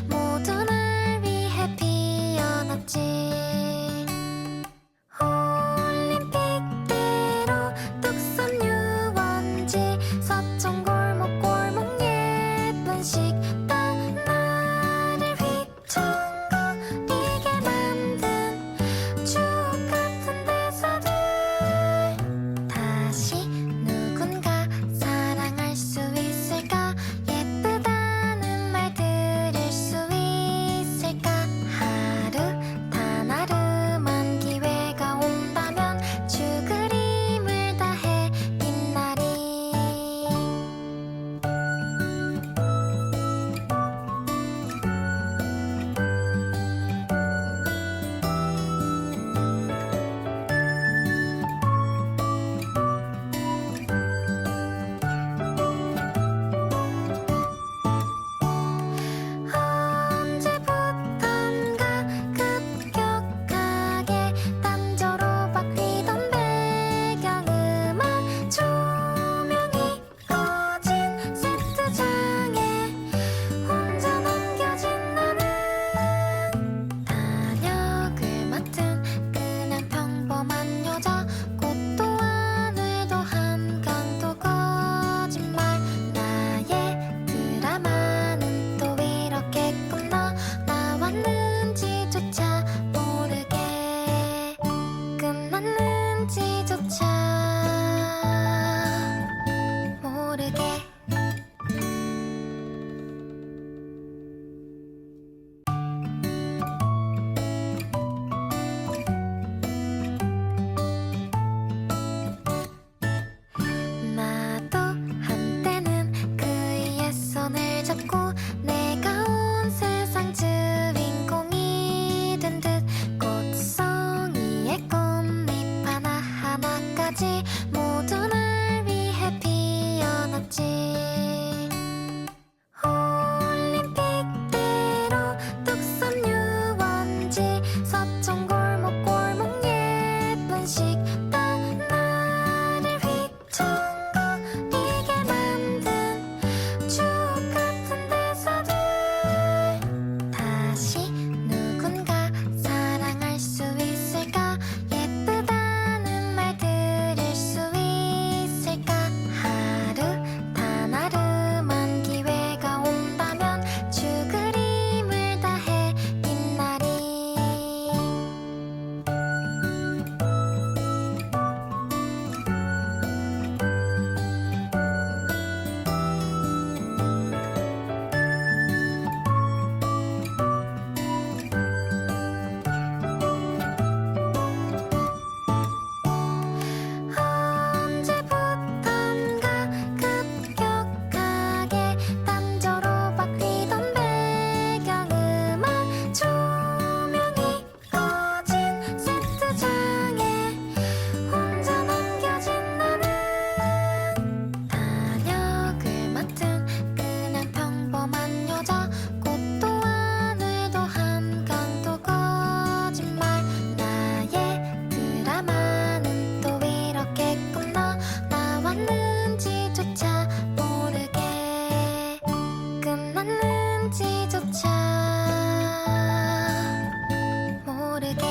모두 날 위해 피어났지. 올림픽대로 뚝섬 유원지 서촌 골목골목 예쁜 식당 나를 휘청거리게 만든 추억 같은 대사들. 다시 누군가 사랑할 수 있을까? 예쁘다는 말 들을 수 있을까? 하루 단 하루만 기회가 온다면 죽그림을 다해 빛나리. 언제부턴가 급격하게 단저로 바뀌던 배경음악 조명이 꺼진 세트장에 혼자 남겨진 나는 단역을 맡은 그냥 평범한 여자. 꽃도 하늘도 한강도 거짓말. 나의 드라마는 또 이렇게 끝나. 나왔는지조차 모르게 끝났는지조차 모르게. 나도 한때는 그의 손을 잡고 내가 온 세상 주인공이 된 듯. 꽃송이의 꽃잎 하나하나까지 모두 날 위해 피어났지. 올림픽대로 뚝섬 유원지 서촌 골목골목 예쁜 식당 나를 휘청거리게 만든 추억 같은 대사들. 다시 누군가 사랑할 수 있을까? 예쁘다는 말 들을 수 있을까? 하루 단 하루만 기회가 온다면 죽그림을 다해 빛나리. 언제부턴가 급격하게 단저로 바뀌던 배경음악 조명이 꺼진 세트장에 혼자 남겨진 나는 단역을 맡은 그냥 평범한 여자. 꽃도 하늘도 한강도 거짓말. 나의 드라마는 또 이렇게 끝나. 나왔는지조차 모르게 끝났는지조차 모르게.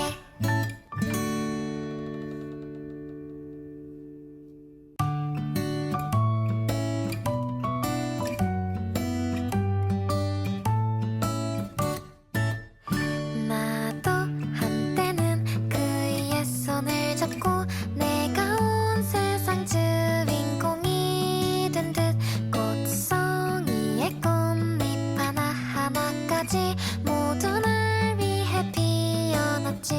나도 한때는 그의 손을 잡고 내가 온 세상 주인공이 된 듯. 꽃송이의 꽃잎 하나하나까지 모두 날 위해 피어났지.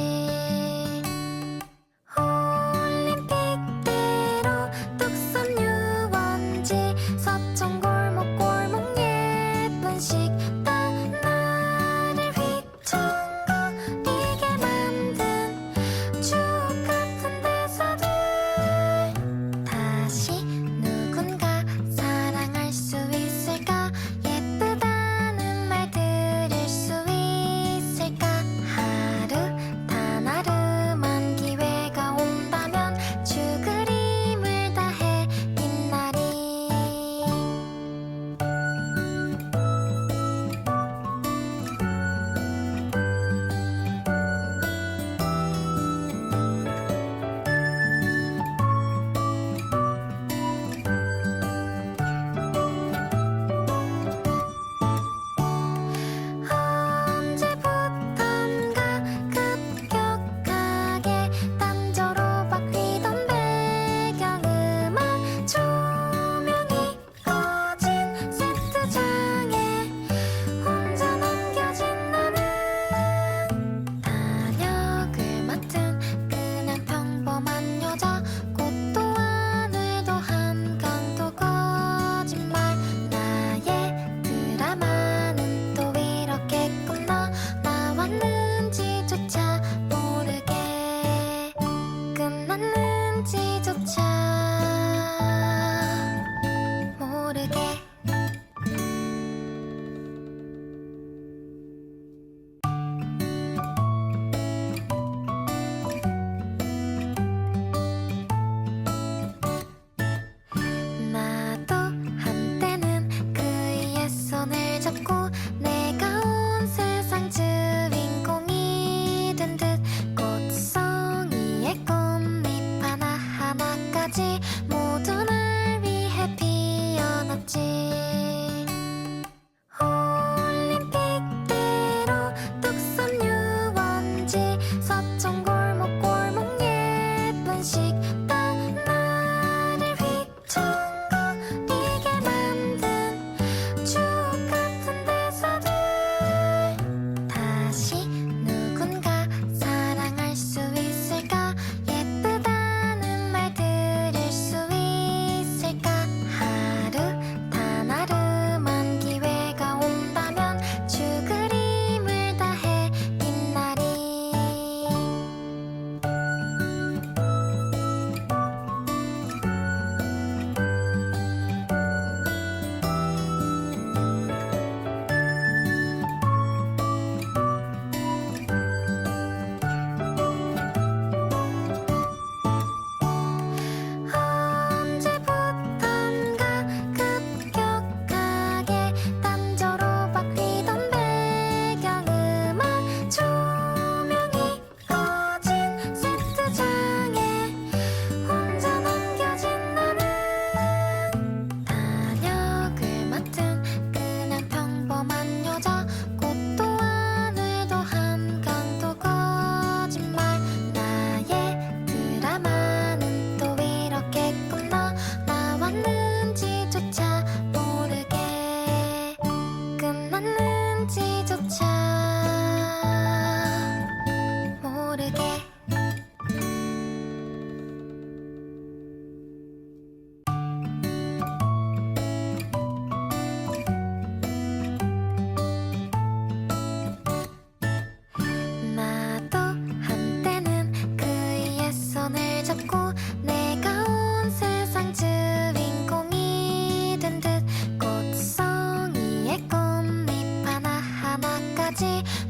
올림픽대로 뚝섬 유원지 서촌 골목골목 예쁜 식당 나를 휘청거리게 만든 추억 같은 대사들. 다시 누군가 사랑할 수 있을까? 예쁘다는 말 들을 수 있을까? 하루 단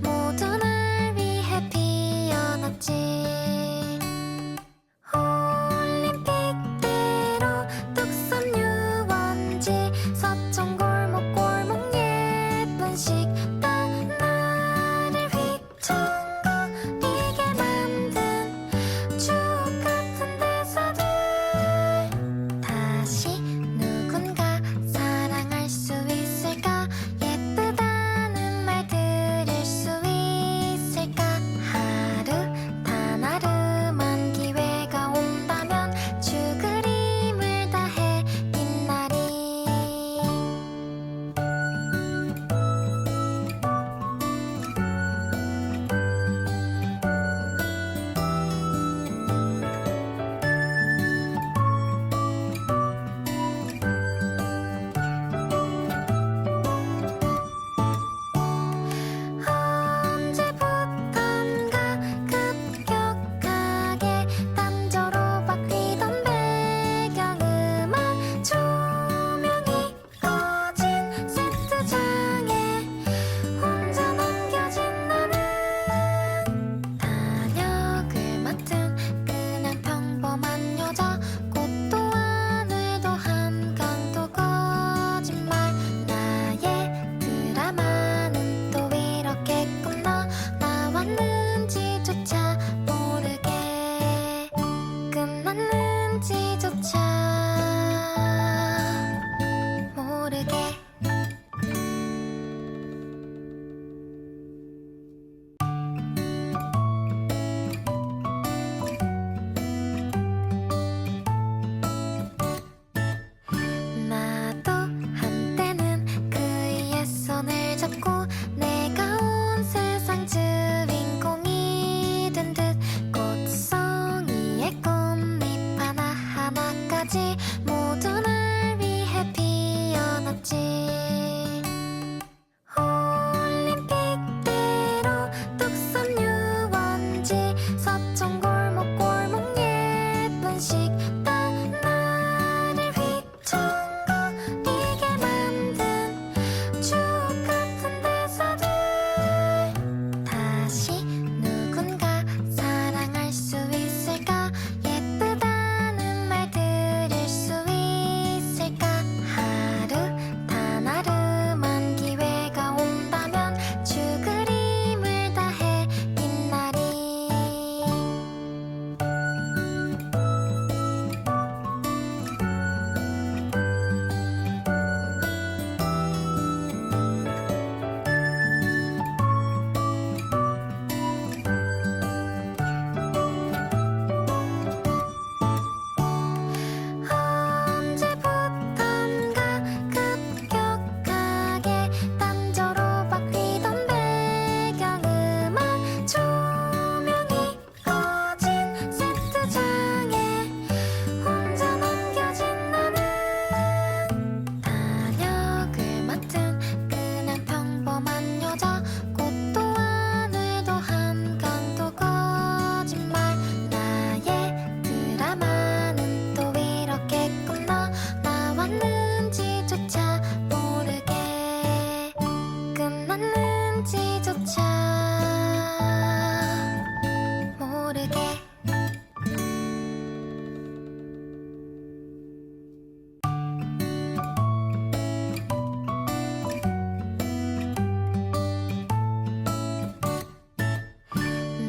모두 날 위해 피어났지. 올림픽대로 뚝섬 유원지 서촌 골목 예쁜 식당 나를 휘청거리게 만든 추억 같은 대사들. 다시 누군가 사랑할 수 있을까? 예쁘다는 말 들을 수 있을까? 하루 단 하루만 기회가 온다면 죽그림을 다해 빛나리. 언제부턴가 급격하게 단저로 바뀌던 배경음악 조명이 꺼진 세트장에 혼자 남겨진 나는 단역을 맡은 그냥 평범한 여자. 꽃도 하늘도 한강도 거짓말. 나의 드라마는 또 이렇게 끝나. 나왔는지조차 모르게 끝났는지조차 모르게. 나도 한때는 그의 손을 잡고 내가 온 세상 주인공이 된 듯. 꽃송이의 꽃잎 하나하나까지 모두 날 위해 피어났지. 올림픽대로 뚝섬 유원지 서촌 골목 예쁜 식당 나를 휘청거리게 만든 추억 같은 대사들. 다시 누군가 사랑할 수 있을까? 예쁘다는 말 들을 수 있을까? 하루 단 하루만 기회가 온다면 죽그림을 다해 빛나리. 언제부턴가 급격하게 단저로 바뀌던 배경음악 조명이 꺼진 세트장에 혼자 남겨진 나는 단역을 맡은 그냥 평범한 여자. 꽃도 하늘도 한강도 거짓말. 나의 드라마는 또 이렇게 끝나. 나왔는지조차 모르게 끝났는지조차 모르게.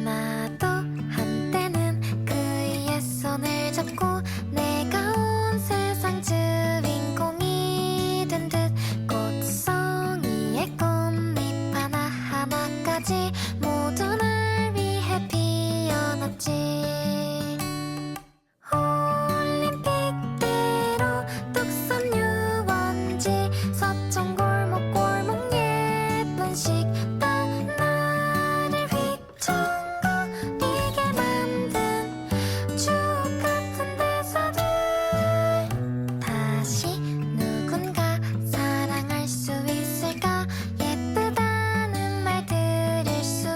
나도 한때는 그의 손을 잡고 내가 온 세상 주인공이 된 듯. 꽃송이의 꽃잎 하나하나까지 모두 날 위해 피어났지. 올림픽대로 뚝섬 유원지 서촌 골목 예쁜 식당 나를 휘청거리게 만든 추억 같은 대사들. 다시 누군가 사랑할 수 있을까? 예쁘다는 말 들을 수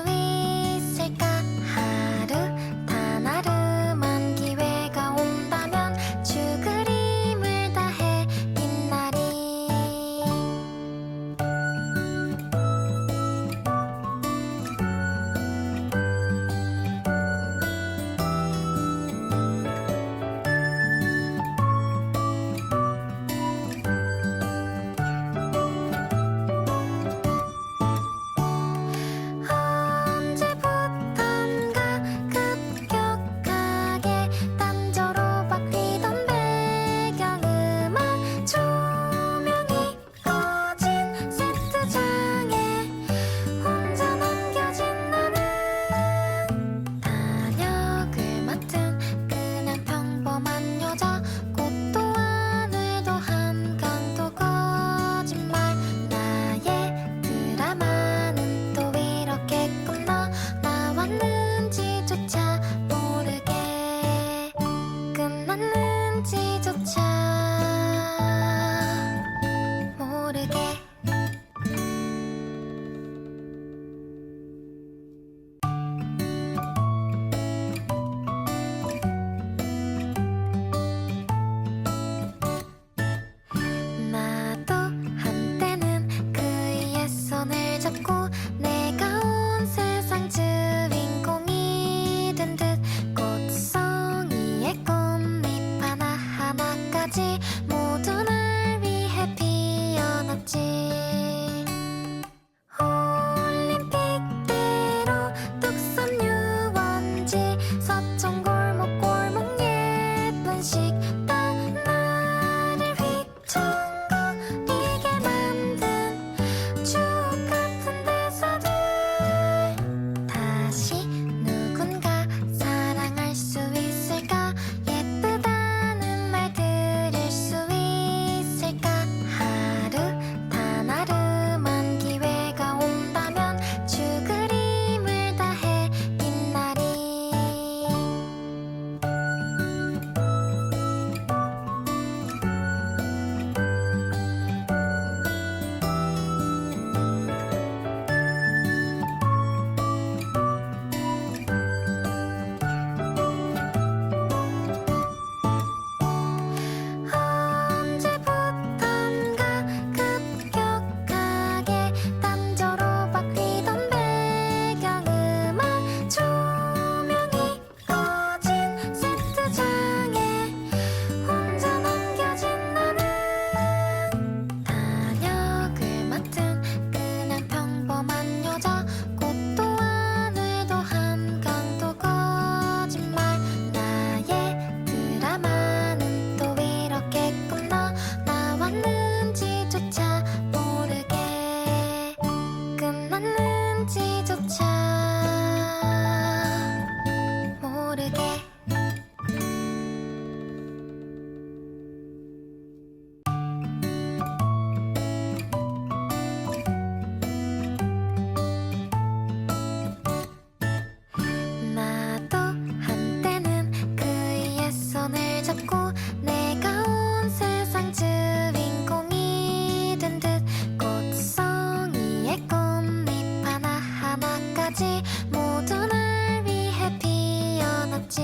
하나까지 모두 날 위해 피어났지.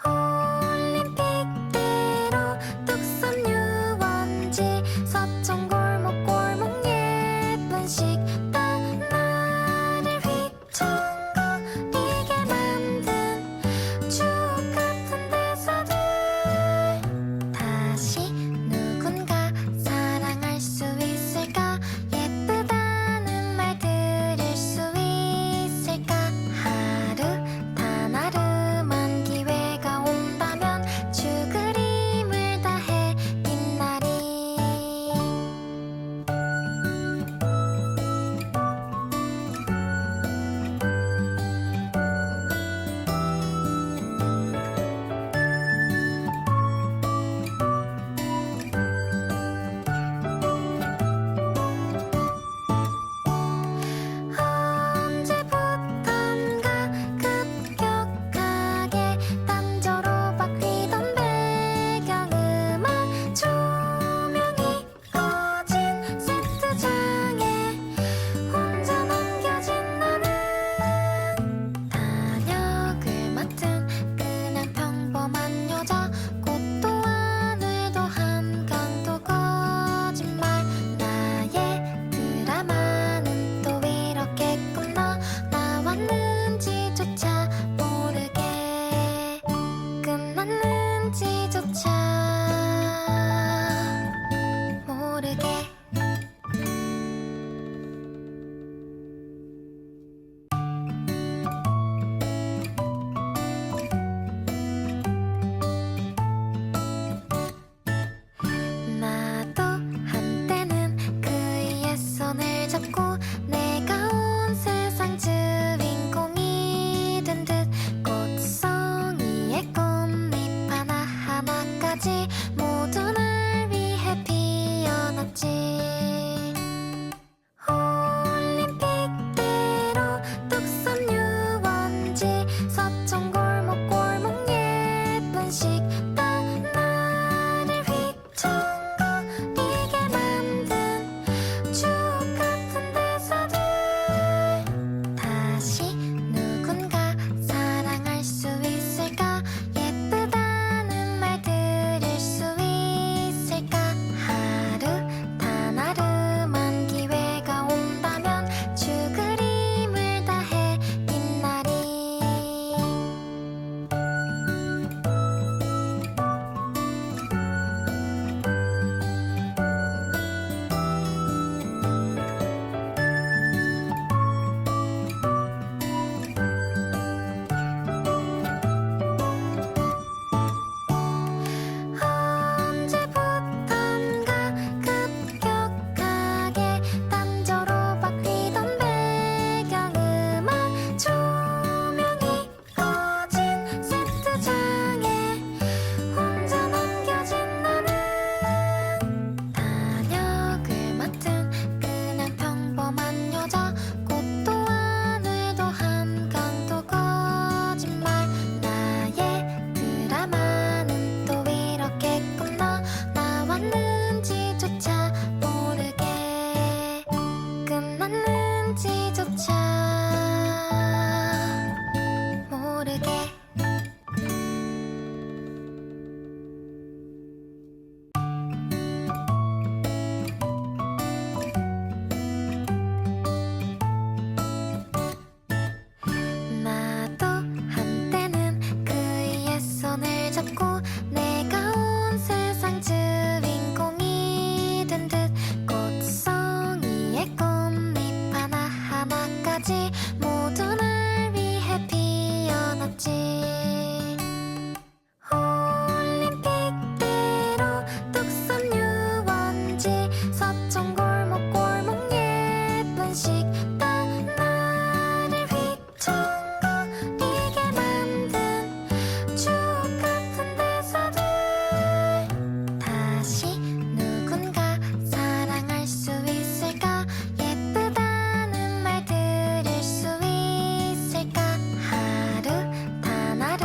올림픽대로 뚝섬 유원지 서촌 골목 예쁜 식당 나를 휘청거리게 만든 추억 같은 대사들. 다시 누군가 사랑할 수 있을까? 예쁘다는 말 들을 수 있을까? 하루 단 하루만 기회가 온다면 죽그림을 다해 빛나리. 언제부턴가 급격하게 단조로 바뀌던 배경음악 조명이 꺼진 세트장에 혼자 남겨진 나는 단역을 맡은 그냥 평범한 여자. 꽃도 하늘도 한강도 거짓말. 나의 드라마는 또 이렇게 나왔는지조차 모르게 끝났는지조차 모르게. 나도 한때는 그의 손을 잡고 내가 온 세상 주인공이 된 듯 꽃송이의 꽃잎 하나하나까지 모두 날 위해 피어났지. 올림픽대로 뚝섬 유원지 서촌 골목 예쁜 식당 나를 휘청거리게 만든 추억 같은 대사들. 다시 누군가 사랑할 수 있을까? 예쁘다는 말 들을 수 있을까? 하루 단 하루만 기회가 온다면 죽그림을 다해 빛나리. 언제부턴가 급격하게 단조로 바뀌던 배경음악 조명이 꺼진 세트장에 혼자 남겨진 나는 단역을 맡은 그냥 평범한 여자. 꽃도 하늘도 한강도 거짓말. 나의 드라마는 또 이렇게 나왔는지조차 모르게 끝났는지조차 모르게. 나도 한때는 그의 손을 잡고 내가 온 세상 주인공이 된 듯 꽃송이의 꽃잎 하나하나까지 모두 날 위해 피어났지. 올림픽대로 뚝섬 유원지 서촌 골목 예쁜 식당 나를 휘청거리게 만든 추억 같은 대사들. 다시 누군가 사랑할 수 있을까? 예쁘다는 말 들을 수 있을까? 하루 단 하루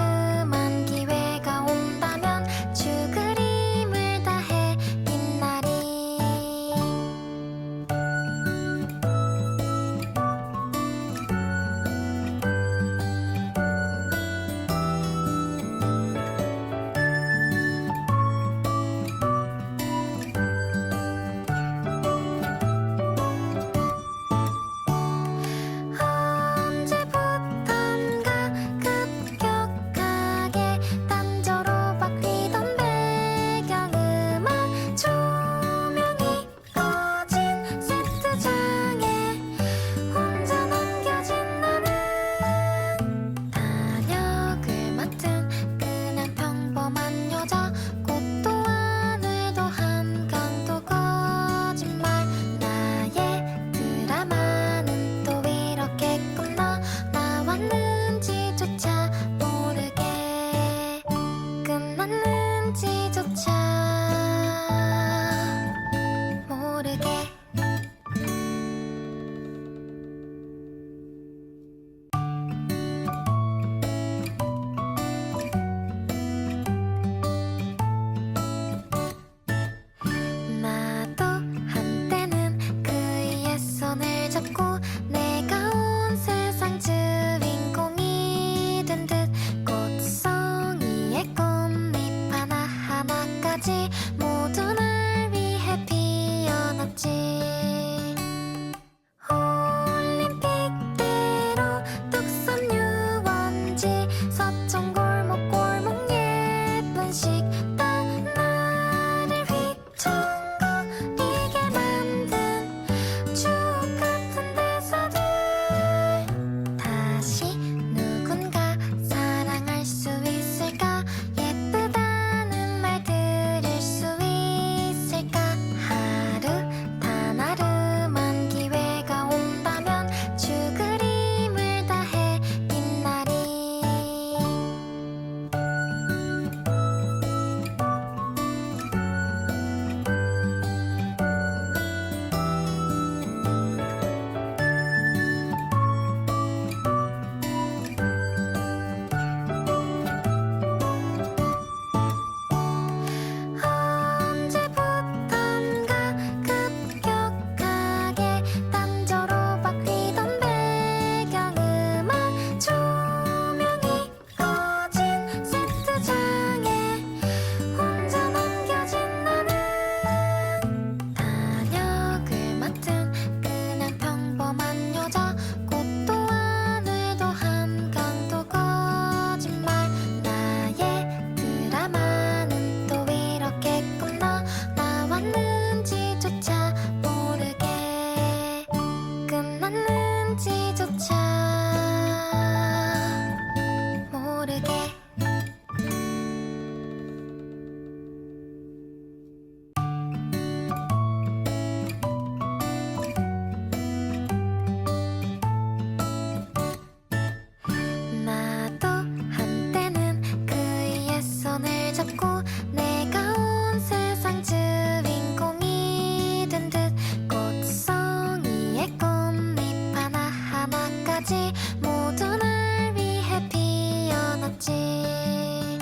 않았지.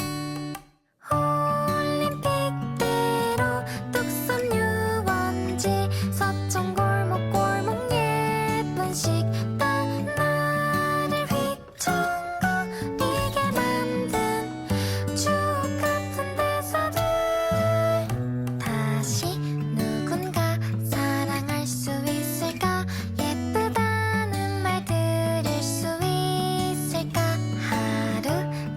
올림픽대로 뚝섬 유원지 서촌 골목골목 예쁜 식당 나를 휘청거리게 만든 추억 같은 대사들 다시 누군가 사랑할 수 있을까 예쁘다는 말 들을 수 있을까 하루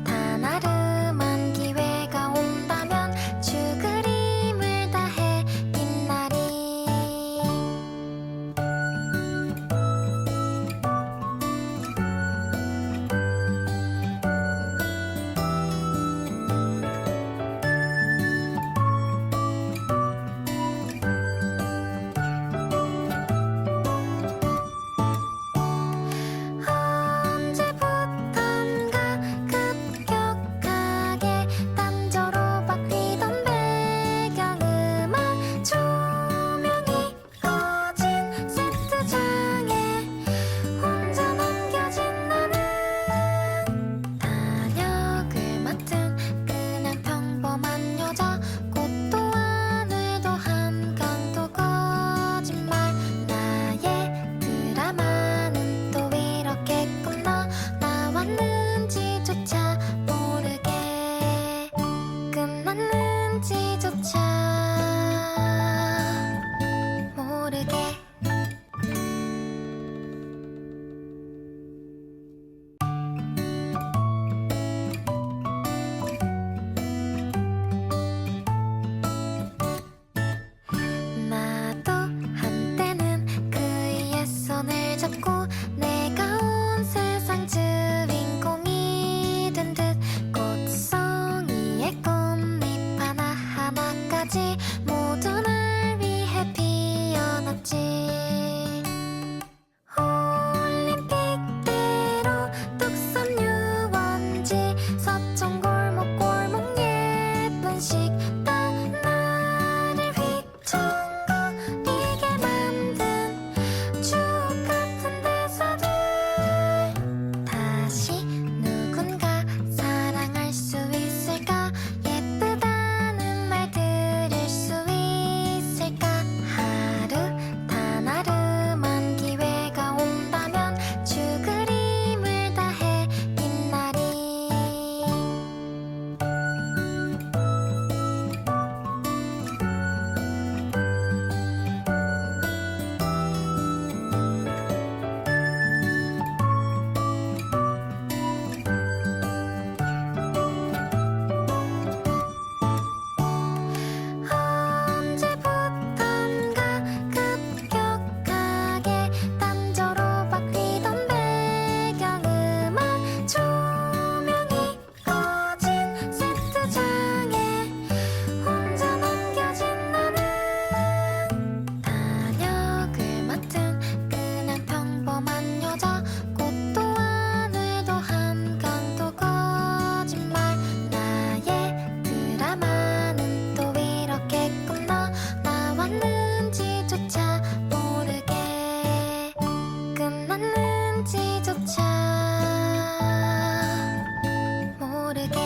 단 하루만 기회가 온다면 죽그림을 다해 빛나리 언제부턴가 급격하게 단저로 바뀌던 배경음악 조명이 꺼진 세트장에 혼자 남겨진 나는 단역을 맡은 그냥 평범한 여자 꽃도 하늘도 한강도 거짓말 나의 드라마는 또 이렇게 끝나 나왔는지조차 모르게 끝났는지조차 모르게 나도 한때는 그의 손을 잡고 내가 온 세상 주인공이 된 듯 꽃송이의 꽃잎 하나하나까지 모두 날 위해 피어났지. 올림픽대로 뚝섬 유원지 서촌 골목골목 예쁜 식당 나를 휘청거리게 만든 추억 같은 대사들 다시 누군가 사랑할 수 있을까 예쁘다는 말 들을 수 있을까 하루 단 하루만 기회가 온다면 죽그림을 다해 빛나리 언제부턴가 급격하게 단저로 바뀌던 배경음악 조명이 꺼진 세트장에 혼자 남겨진 나는 단역을 맡은 그냥 평범한 여자 꽃도 하늘도 한강도 거짓말 나의 드라마는 또 이렇게 끝나 나왔는지조차 모르게 끝났는지조차 모르게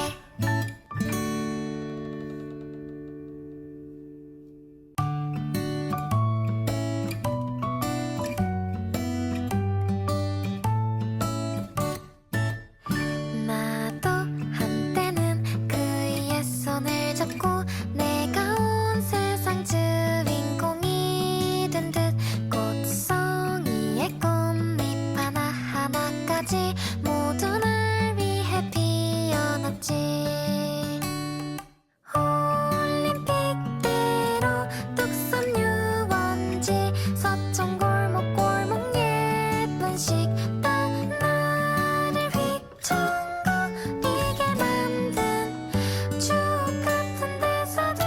나도 한때는 그의 손을 잡고 내가 온 세상 주인공이 된 듯 꽃송이의 꽃잎 하나하나까지 모두 날 위해 피어났지. 올림픽대로 뚝섬 유원지 서촌 골목골목 예쁜 식당 나를 휘청거리게 만든 추억 같은 대사들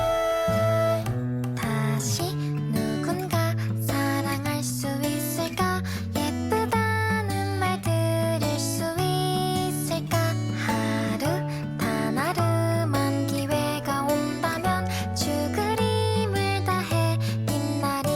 다시 누군가 사랑할 수 있을까 예쁘다는 말 들을 수 있을까 하루 단 하루만 기회가 온다면 죽그림을 다해 빛나리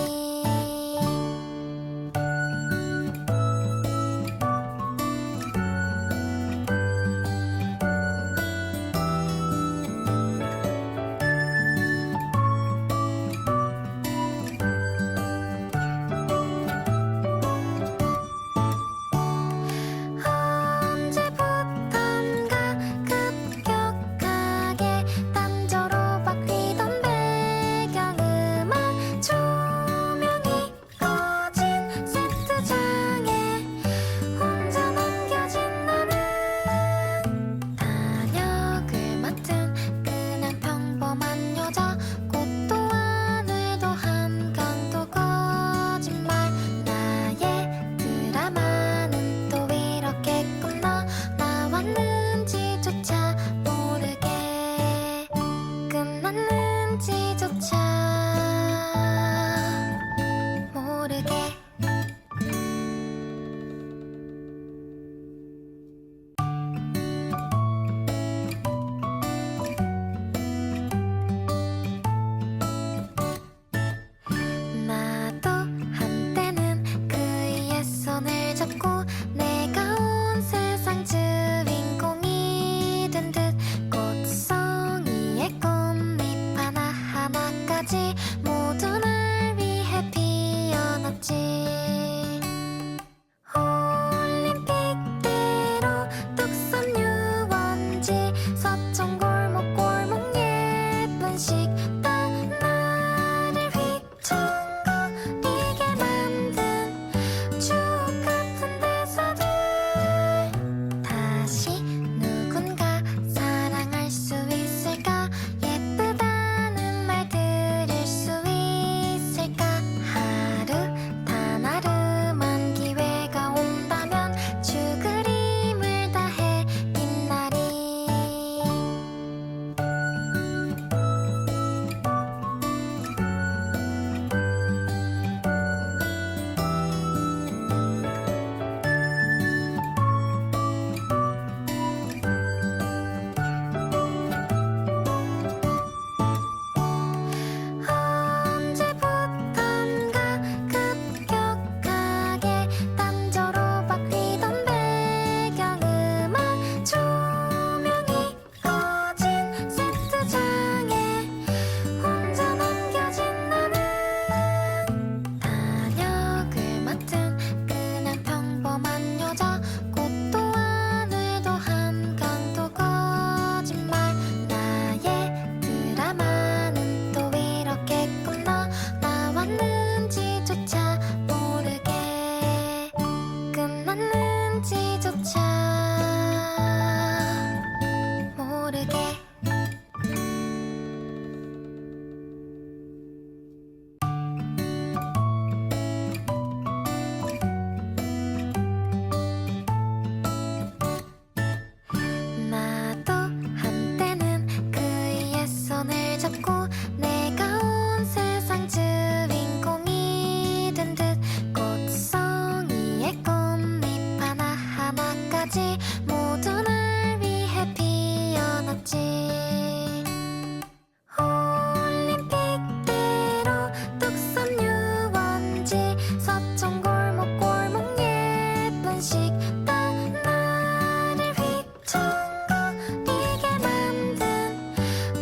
식당 나를 휘청거리게 만든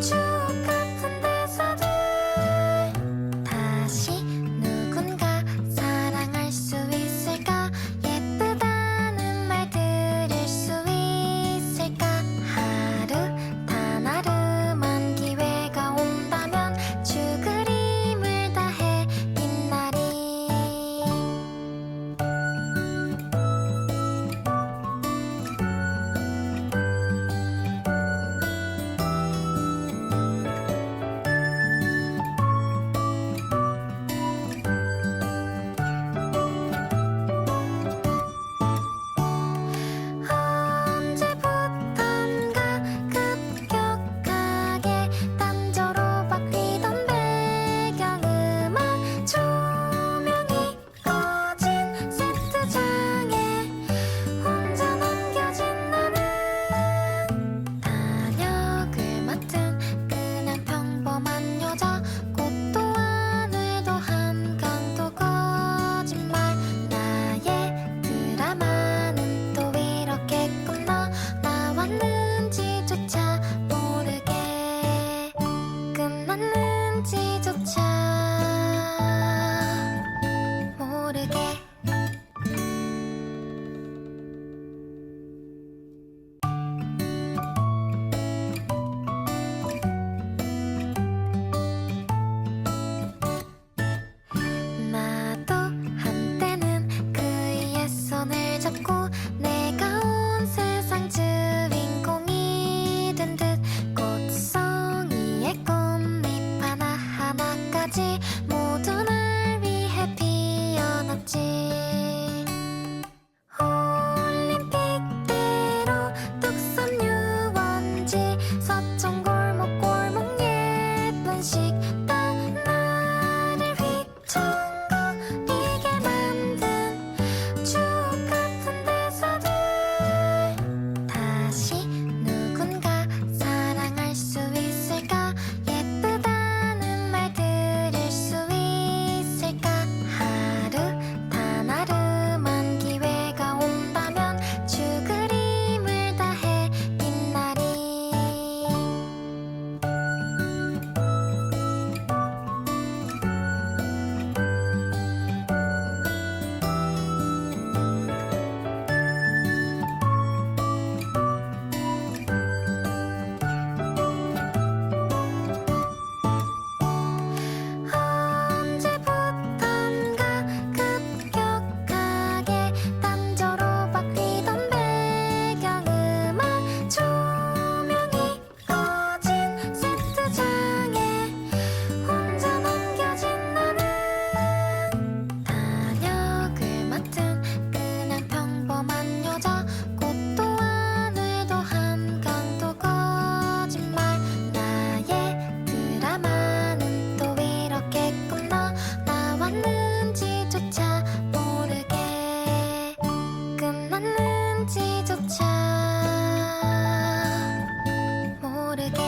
추억 같은 대사들 다시 누군가 사랑할 수 있을까 예쁘다는 말 들을 수 있을까 하루 단 하루만 기회가 온다면 죽그림을 다해 빛나리 언제부턴가 급격하게 단저로 바뀌던 배경음악 조명이 꺼진 세트장에 혼자 남겨진 나는 단역을 맡은 그냥 평범한 여자 꽃도 하늘도 한강도 거짓말 나의 드라마는 또 이렇게 끝나 나왔는지조차 모르게 끝났는지조차 모르게 나도 한때는 그의 손을 잡고 내가 온 세상 주인공이 된 듯 꽃송이의 꽃잎 하나하나까지 모두 날 위해 피어났지 올림픽대로 뚝섬 유원지 서촌골목 예쁜 식당 나를 휘청거리게 만든 추억 같은 대사들 다시 누군가 사랑할 수 있을까 예쁘다는 말 들을 수 있을까 하루 단 하루만 기회가 온다면 죽그림을 다해 빛나리 언제부턴가 급격하게 단저로 바뀌던 배경음악 조명이 꺼진 세트장에 혼자 남겨진 나는 단역을 맡은 그냥 평범한 여자 꽃도 하늘도 한강도 거짓말 나의 드라마는 또 이렇게 끝나 나왔는지조차 모르게 끝났는지조차 모르게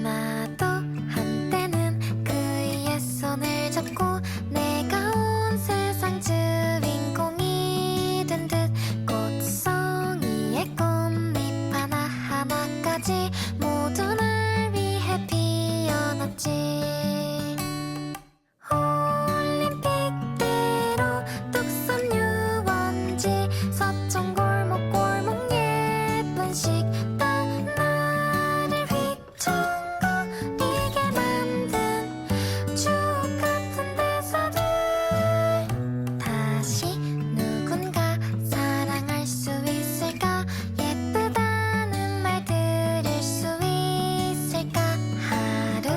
나도 한때는 그의 손을 잡고 내가 온 세상 주인공이 된 듯 꽃송이의 꽃잎 하나하나까지 모두 날 위해 피어났지 올림픽대로 뚝섬 유원지 서촌골목 예쁜 식당 나를 휘청거리게 만든 추억 같은 대사들 다시 누군가 사랑할 수 있을까 예쁘다는 말 들을 수 있을까 하루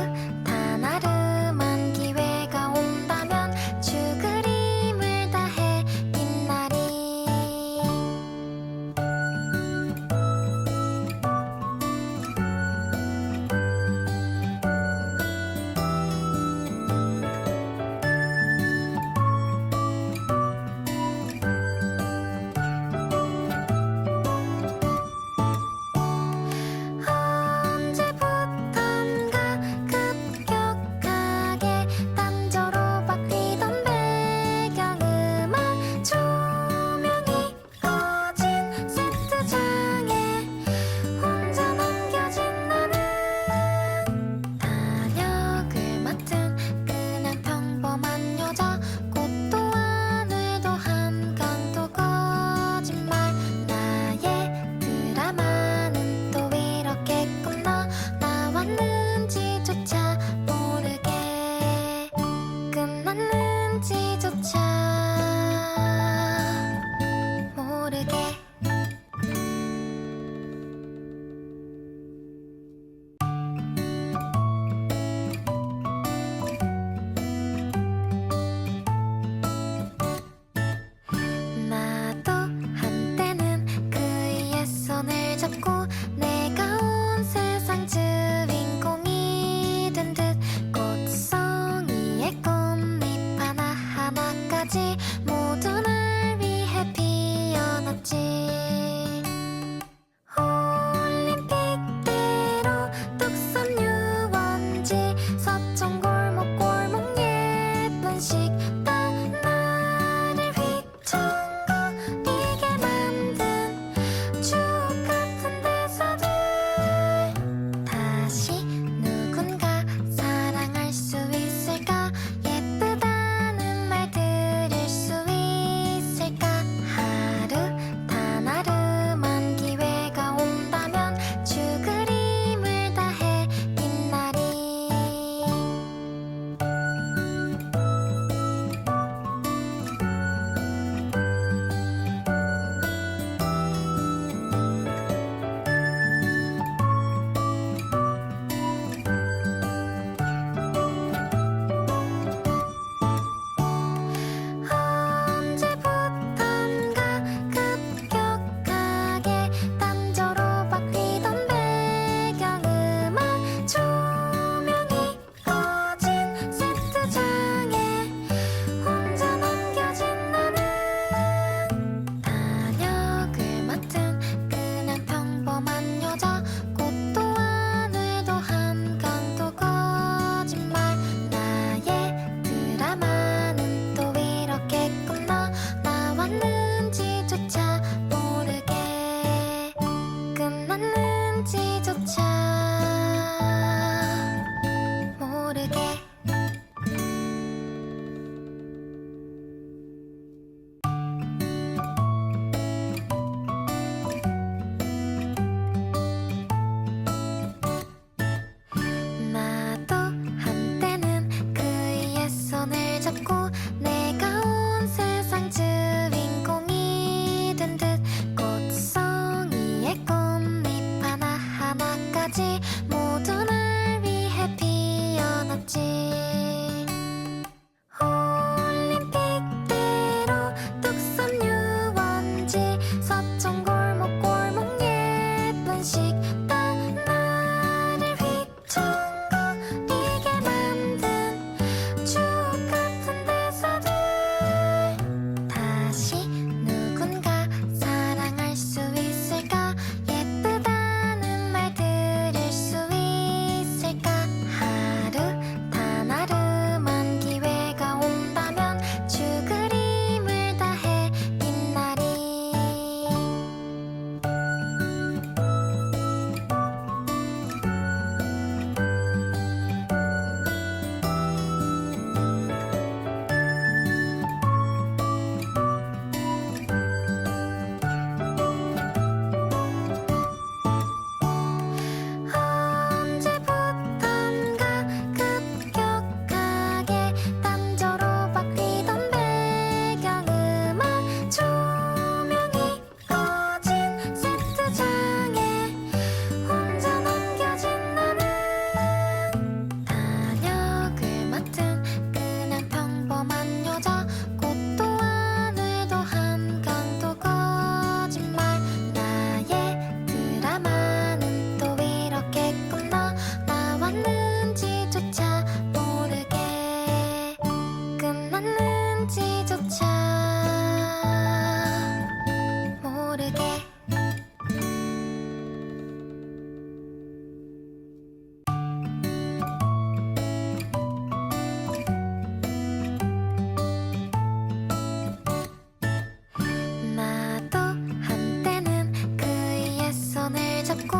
단 하루만 기회가 온다면 죽그림을 다해 빛나리 잡고 내가 온 세상 주인공이 된 듯 꽃송이의 꽃잎 하나하나까지 모두 날 위해 피어났지. 올림픽대로 뚝섬 유원지 서촌 골목 예쁜 식당 나를 휘청거리게 만든 추억 같은 대사들. 다시 누군가 사랑할 수 있을까? 예쁘다는 말 들을 수 있을까? 하루 단 하루만 기회가 온다면 죽그림을 다해 빛나리. 언제부턴가 급격하게 단저로 바뀌던 배경음악 조명이 꺼진 세트장에 혼자 남겨진 나는 단역을 맡은 그냥 평범한 여자. 꽃도 하늘도 한강도 거짓말. 나의 드라마는 또 이렇게 끝나 나왔는지조차 모르게 끝났는지조차 모르게. 나도 한때는 그의 손을 잡고 내가 온 세상 주인공이 된 듯 꽃송이의 꽃잎 하나하나까지 모두 날 위해 피어났지. 올림픽대로 뚝섬 유원지 서촌 골목 예쁜 식당 나를 휘청거리게 만든 추억 같은 대사들. 다시 누군가 사랑할 수 있을까? 예쁘다는 말 들을 수 있을까? 하루 단 하루만 기회가 온다면 죽그림을 다해 빛나리. 언제부턴가 급격하게 단저로 바뀌던 배경음악 조명이 꺼진 세트장에 혼자 남겨진 나는 단역을 맡은 그냥 평범한 여자. 꽃도 하늘도 한강도 거짓말. 나의 드라마는 또 이렇게 끝나 나왔는지조차 모르게 끝났는지조차 모르게. 나도 한때는 그의 손을 잡고